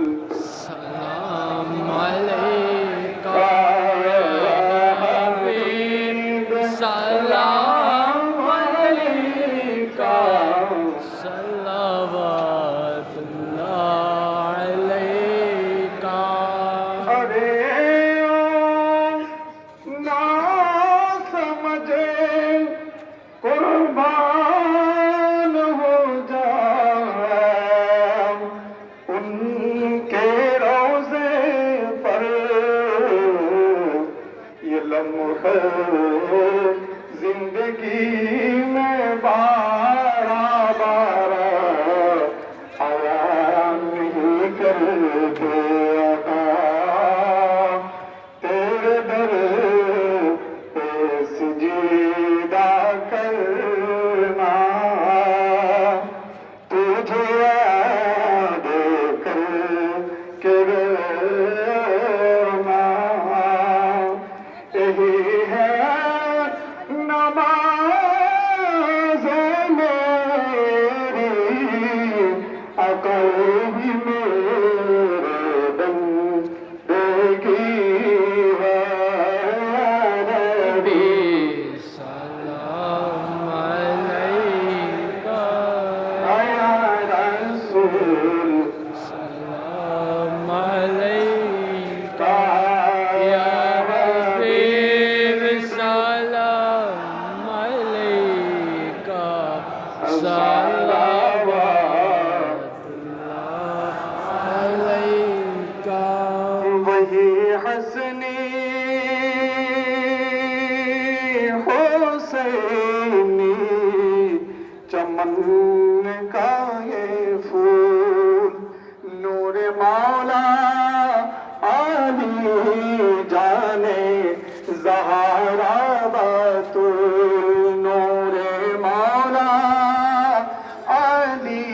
सलाम अलैका या हबीब सलाम अलैका सल्लल्लाहु अलैका। अरे ना समझे कुर्बान हो जाए उनके रोज़े पर ये लम्हे जिंदगी में बारा बारा आया नहीं करते अता तेरे दर पे सजीदा करना तुझे याद करके रोना यही है नमाज़ मेरी अकल भी मेरे बंदगी है नबी सलाम अलैका आया रसूल सलाम अलैका का या हबीब सलाम अलैका सल्लल्लाहु अलैका। वही हसनी हुसैनी चमन का ये फूल नूर मौला आली जाने ज़हरा बतूल नूर मौला आली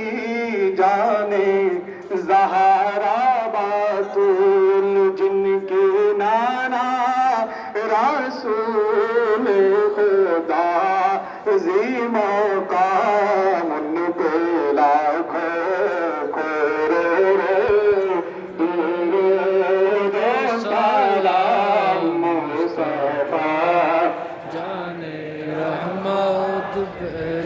जाने ज़हरा बतूल जिनके नाना रसूल खुदा ज़ीमो का मुन पे लाखों करोड़ों सलाम मुस्तफा जाने रहमत पे